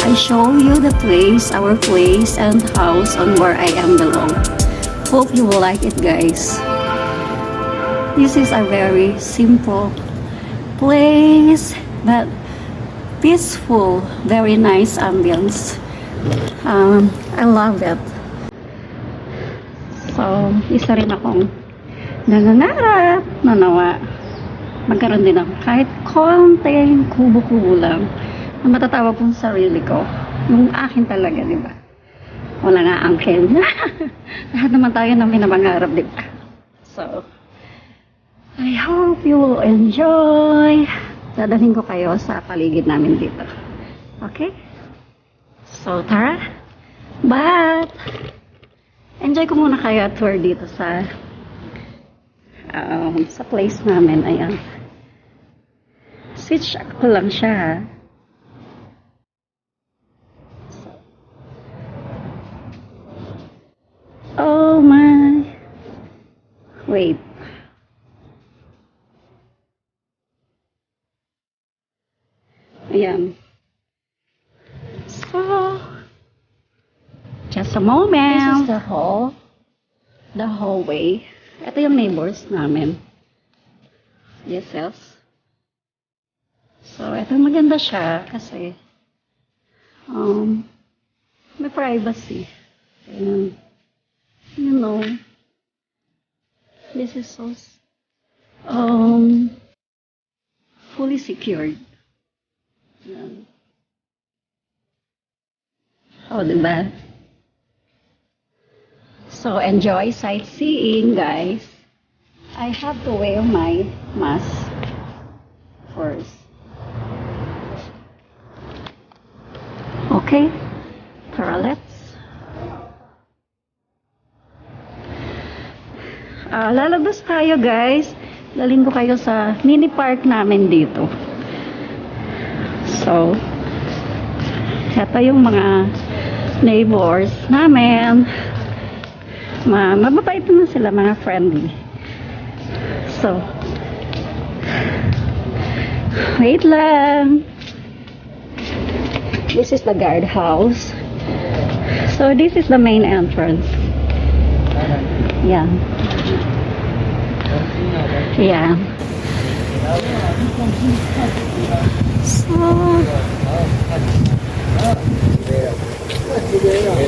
I show you the place, our place and house on where I am belong. Hope you will like it, guys. This is a very simple place, but peaceful, very nice ambience. I love it. So, isa rin akong nangangarap na nawa magkaroon din ako kahit konting kubo-kubo lang na matatawag kong sarili ko. Yung akin talaga, di ba? Wala nga angkel. Lahat naman tayo na minamangarap, di ba? So, I hope you will enjoy. Dadalhin ko kayo sa paligid namin dito. Okay? So, tara. But, enjoy ko muna kayo tour dito sa place namin. Ayan. Switch ko lang siya, ha? Oh my. Wait. Ayan. So, just a moment. This is the hall. The hallway. Ito yung neighbors namin. Yes, yes. So, ito maganda siya kasi may privacy. And, you know, this is so fully secured. Yan. Oh, diba? So, enjoy sightseeing, guys. I have to wear my mask first. Okay? Tara, let's. Lalabas tayo, guys. Daling ko kayo sa mini park namin dito. So, ito yung mga neighbors namin. Mababait naman sila, mga friendly. So, wait lang. This is the guard house. So, this is the main entrance. Yan. Yan. So,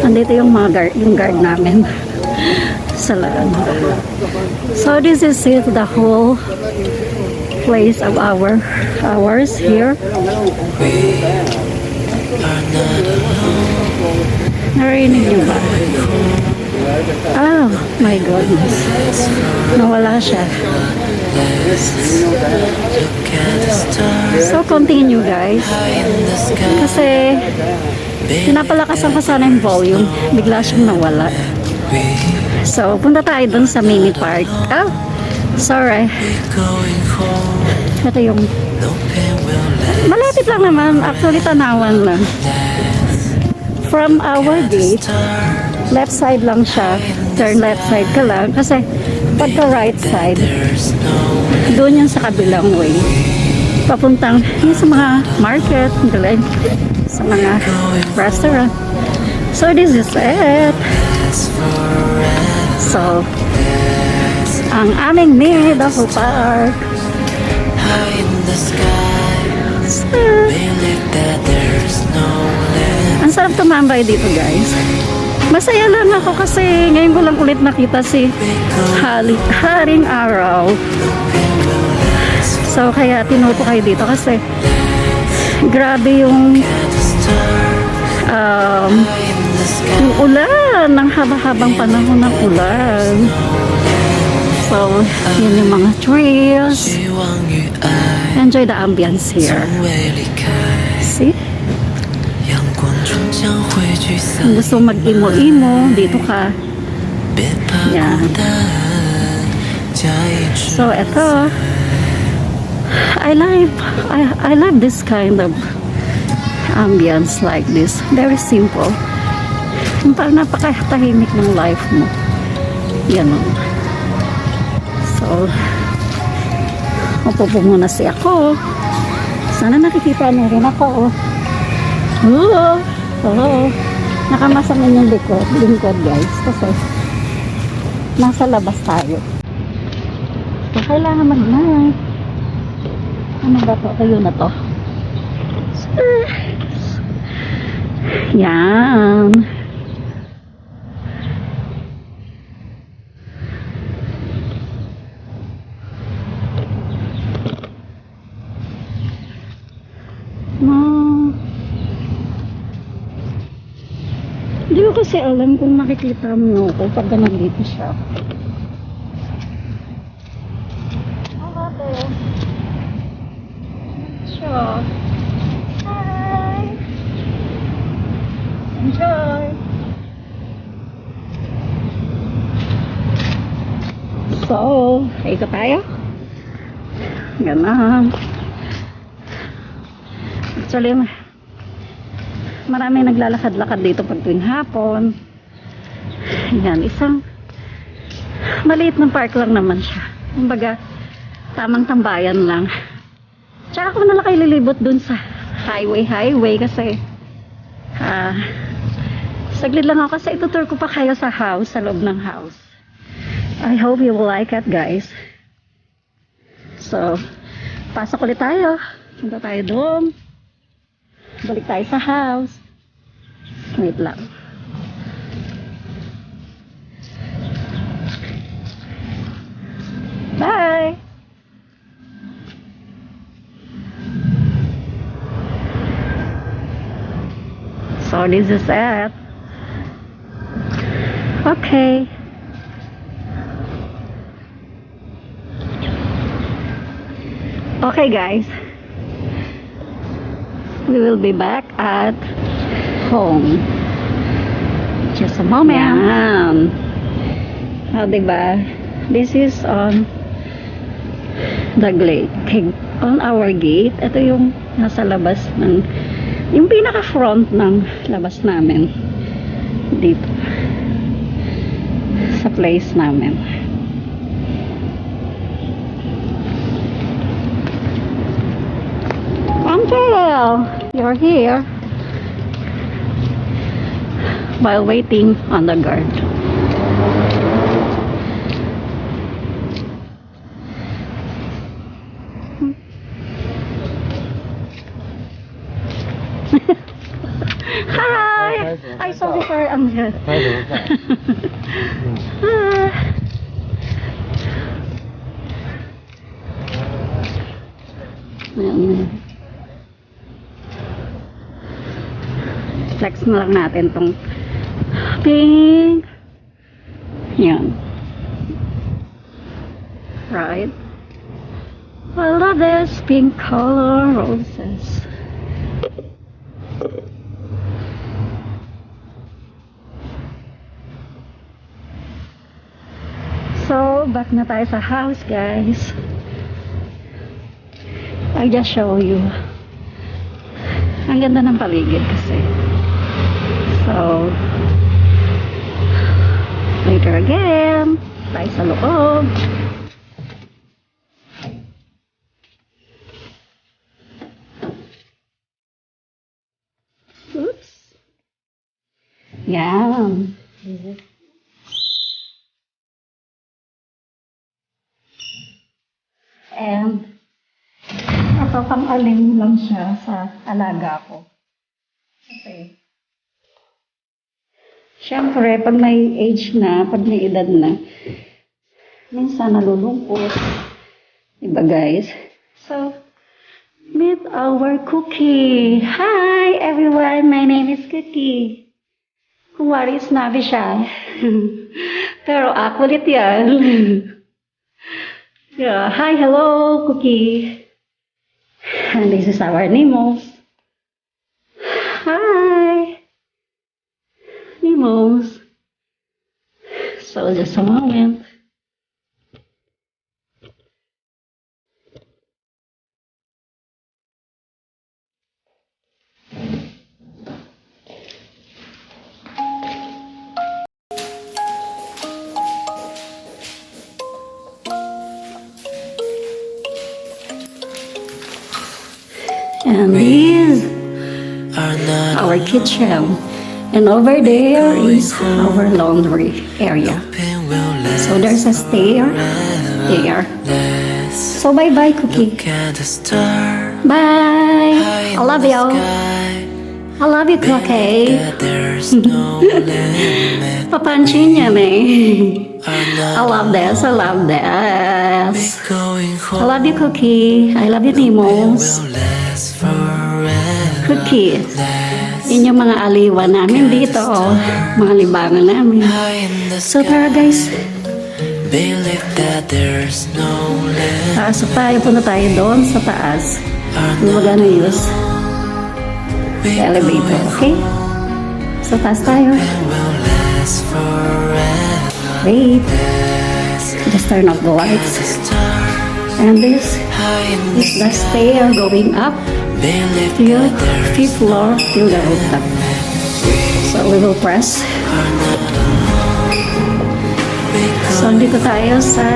andito yung mga guard namin sa laan. So this is it, the whole place of ours here. Narinig niyo ba? Oh my goodness, nawala siya. So continue, guys, kasi pinapalakasan ko sana yung volume, bigla siyang nawala. So punta tayo dun sa mini park. Oh, sorry. Ito yung malapit lang naman, actually tanawan lang. From our gate, left side lang siya, turn left side ka lang, kasi pagka right side, doon yung sa kabilang way, papuntang yung sa mga market, sa mga restaurant. So this is it. So, ang aming Midaho Park. So, ang sarap tumambay dito, guys. Masaya lang ako kasi ngayon ko lang ulit nakita si Haring Araw. So, kaya tinuto kayo dito kasi grabe yung ulan, ng haba-habang panahon ng ulan. So, yun yung mga trees. Enjoy the ambience here. See? Kung gusto mag-imo-imo, dito ka. Yan. So, eto. I love this kind of ambience like this. Very simple. Yung parang napakatahimik ng life mo. Yan o. So, upo po muna si ako. Sana nakikita niyo rin ako. Oo. Oo. Nakamasamin yung lingkod guys. Kasi nasa labas tayo. So, kailangan mag-night. Ano ba to? Tayo na to. Yan. No. Hindi ko kasi alam kung makikita mo ako pag nandito siya. Sure. Hi. Enjoy. So, ikot tayo. Ganon. Actually, marami naglalakad-lakad dito pag tuwing hapon. Yan, isang maliit na park lang naman siya. Kumbaga, tamang tambayan lang. Tsaka ako na lang kayo lilibot dun sa highway kasi saglit lang ako kasi itutur ko pa kayo sa house, sa loob ng house. I hope you will like it guys. So, pasok ulit tayo. Punta tayo doon. Balik tayo sa house. Wait lang. Bye! So this is it. Okay. Okay guys. We will be back at home. Just a moment. Yan. Oh, diba? This is on the gate. On our gate. Ito yung nasa labas ng yung pinaka-front ng labas namin dito sa place namin. Angel, you're here while waiting on the guard. Hi! Ay, sorry for Angel. Ayan. Flex na lang natin tong pink. Yan. Right? I love this pink color roses. So, back na tayo sa house, guys. I'll just show you. Ang ganda ng paligid kasi. So, later again, tayo sa loob. Oops. Yan. And, ito pang alim lang siya sa alaga ko. Kasi, syempre, pag may age na, pag may edad na, minsan nalulungkot. Diba guys? So, meet our Cookie. Hi everyone, my name is Cookie. Kung wari snabi siya. Pero akulit yan. Yeah, hi, hello, Cookie. And this is our Nemos. Hi, Nemos. So just a moment. And these our kitchen. And over there is our laundry area. So there's a stair there. So bye-bye, Cookie. Bye. I love you. I love you, Cookie. Papansin niya, eh. I love this. I love this. I love you, Cookie. I love you, Timos. Cookie. Yun yung mga aliwan namin dito, oh. Mga libangan namin. So tara guys. So tayo, punta tayo doon sa taas. We're gonna use the elevator, okay? So taas tayo. Wait. Just turn off the lights. And this is the stair going up to your 5th floor till the rooftop. So we will press. So dito tayo sa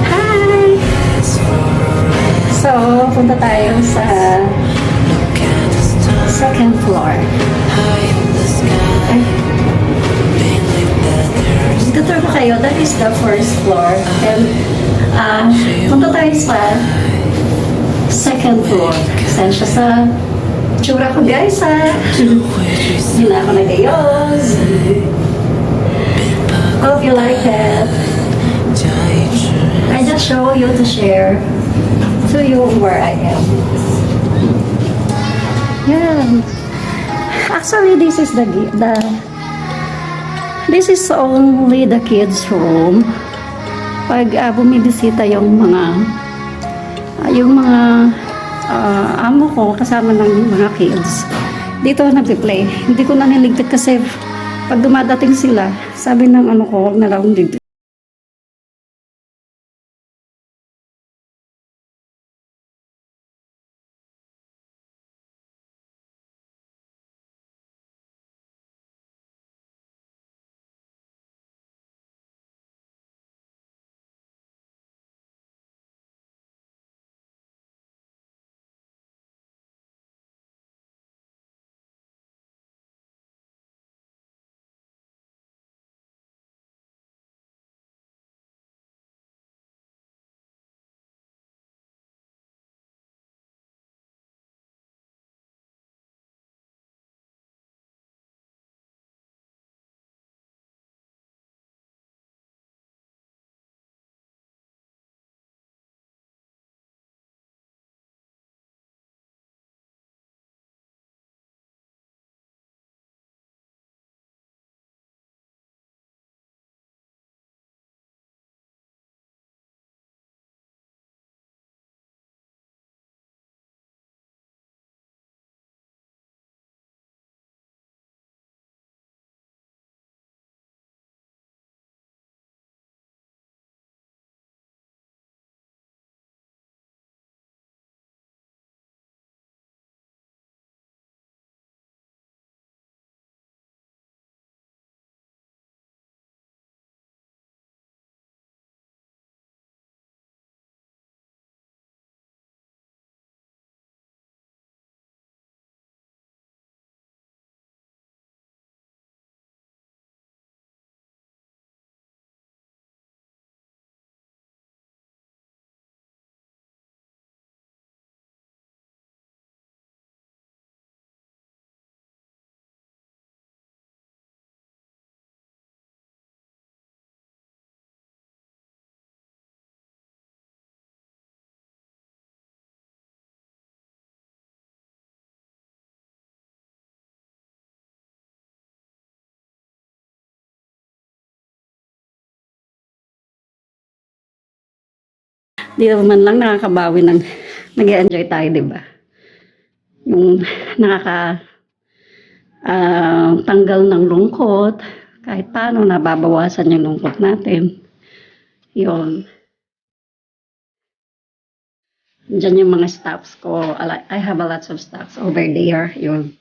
hi. So punta tayo sa 2nd floor. Okay. Dito tour ko kayo. That is the 1st floor. And punta tayo sa 2nd floor. Saan siya sa tsura ko guys ha. Hindi na ako nagayos. Hope you like it. I just show you to share to you where I am. Yeah. Actually, this is this is only the kids' room. Pag bumibisita yung mga amo ko kasama ng mga kids, dito nagpi-play. Hindi ko na niligpit kasi pag dumadating sila, sabi ng ano ko, huwag na lang dito. Di man lang nakakabawi ng nag-enjoy tayo, di ba? Yung tanggal ng lungkot, kahit paano nababawasan yung lungkot natin. Yun. Diyan yung mga stuffs ko. I have a lot of stuffs over there. Yun.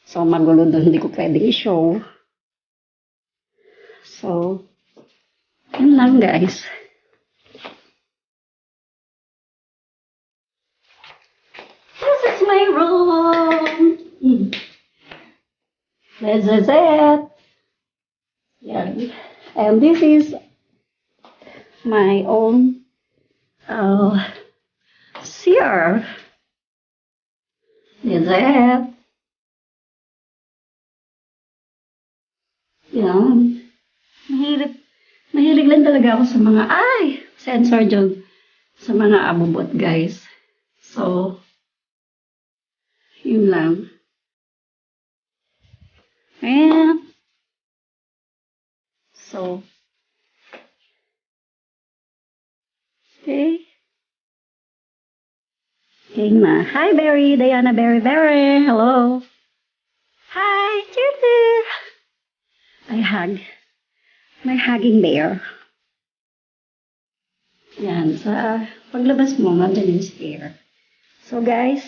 So, magulo doon. Hindi ko pwede i-show. So, yun lang guys. This is my room. This is it. Yeah. And this is my own CR. This is it. Yan. Mahilig, mahilig lang talaga ako sa mga, sensor dyan. Sa mga abubot, guys. So, yun lang. And, so, okay. Okay na. Hi, Berry. Diana Berry Berry. Hello. Hi, Choo-choo. I hug. My hugging bear. Yan. Sa paglabas mo, madaling stair. So, guys,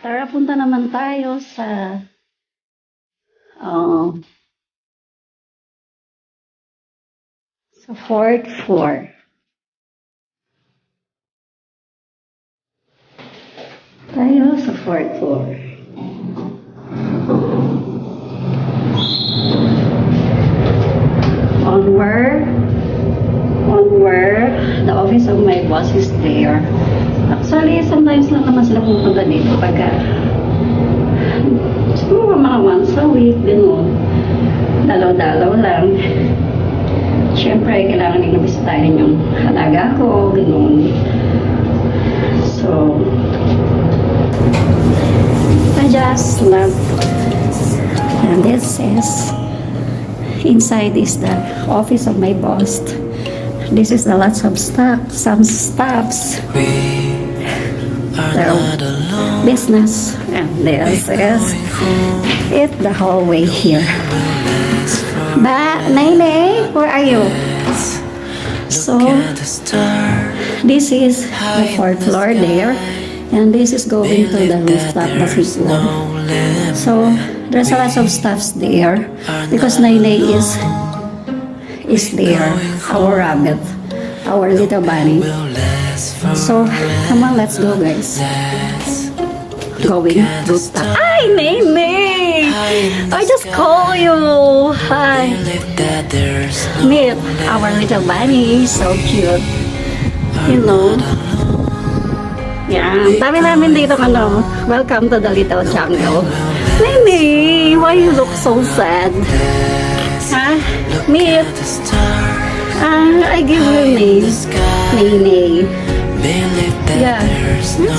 tara punta naman tayo sa fourth floor. Tayo sa fourth floor. On where the office of my boss is there. Actually, sometimes lang naman sila pupunta dito pagka siguro mga once a week, gano'n. Dalaw-dalaw lang. Siyempre, kailangan din nabisitahin yung halaga ko, gano'n. So, I just love. And this is inside is the office of my boss. This is the lots of stuff, some stuffs. Their business. And this is it, the hallway here. Nene, where are you? So, this is the fourth floor there. And this is going to the rooftop, the fifth floor. So, there's a lot of stuffs there because Nene is there, our rabbit, our little bunny. So, come on, let's go, guys. Going rooftop. Hi, Nene! I just call you. Hi. Meet our little bunny. So cute. You know. Yeah, dami namin dito welcome to the little jungle. Nene, why you look so sad? Huh? Meet. I give you a name. Nene. Yeah.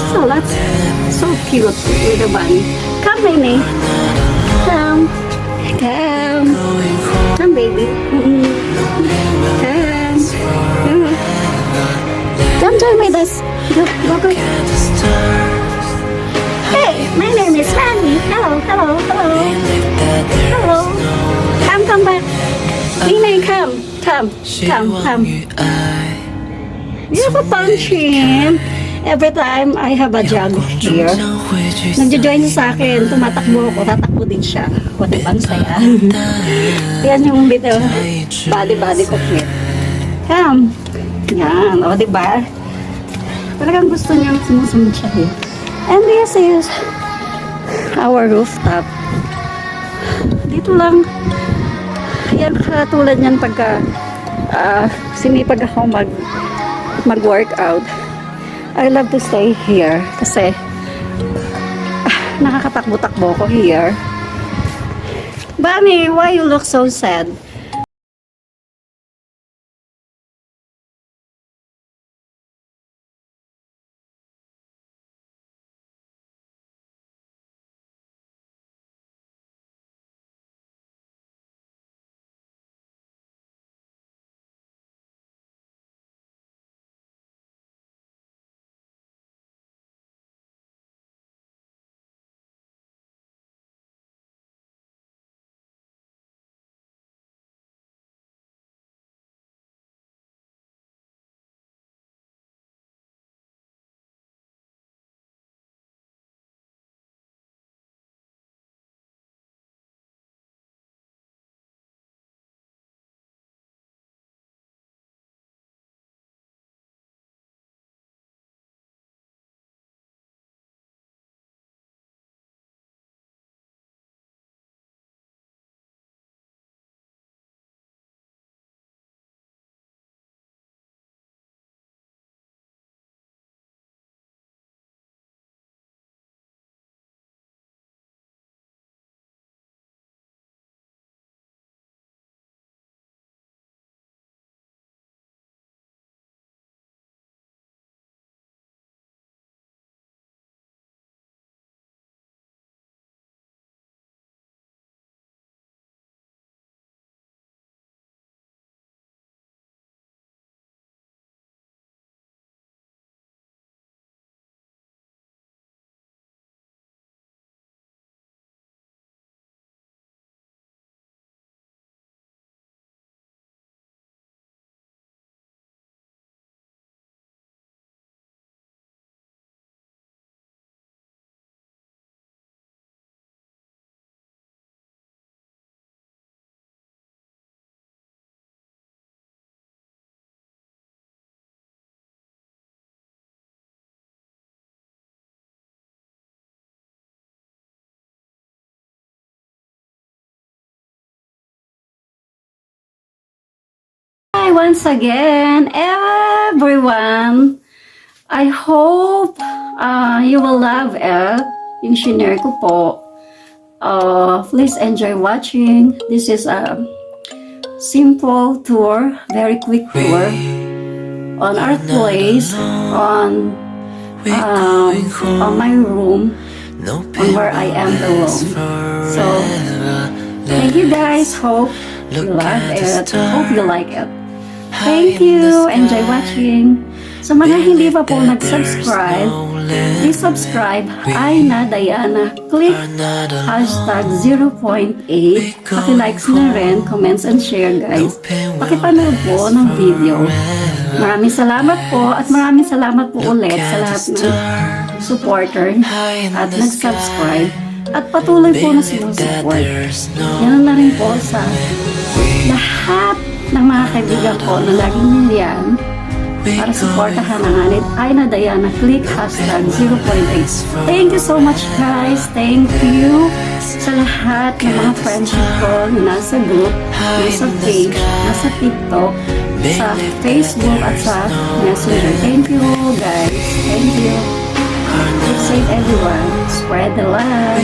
So that's so cute with the bunny. Come, Nene. Come. Come. Come, baby. Come. Come join with us. Go, go, go. Hey, my name is Fanny. Hello, hello, hello. Hello. Come back. Nene, come. Come. You have a pumpkin. Every time I have a jog here, nagjo-join sa akin, tumatakbo ako, tatakbo din siya. O, diba, ang saya. Yan yung little body ko cute. Come. Yan, o, diba? Talagang gusto niyang sumusunod siya here. And this is our rooftop. Dito lang. Yan, katulad niyan pagka sinipag ako mag-workout. I love to stay here kasi nakakatakbo-takbo ko here. Bunny, why you look so sad? once again, everyone. I hope you will love it. Yung shinare ko po. Please enjoy watching. This is a simple tour, very quick tour on our place, on my room, on where I am alone. So, thank you guys. Hope you love it. Hope you like it. Thank you. Enjoy watching. Sa mga hindi pa po nag-subscribe, please subscribe. Aina Diana. Click hashtag 0.8. Paki-likes na rin, comments and share guys. Pakipanood po ng video. Maraming salamat po at maraming salamat po ulit sa lahat ng supporter at nag-subscribe at patuloy po na sinusupport. Yan na rin po sa lahat ng mga kaibigan ko na laging niliyan para supportahan ang Aina Diana. Click hashtag 0.8. Thank you so much guys. Thank you sa lahat ng mga friendship ko na nasa group, nasa page, nasa TikTok, sa Facebook at sa Messenger. Thank you guys. Thank you. Keep safe everyone. Spread the love.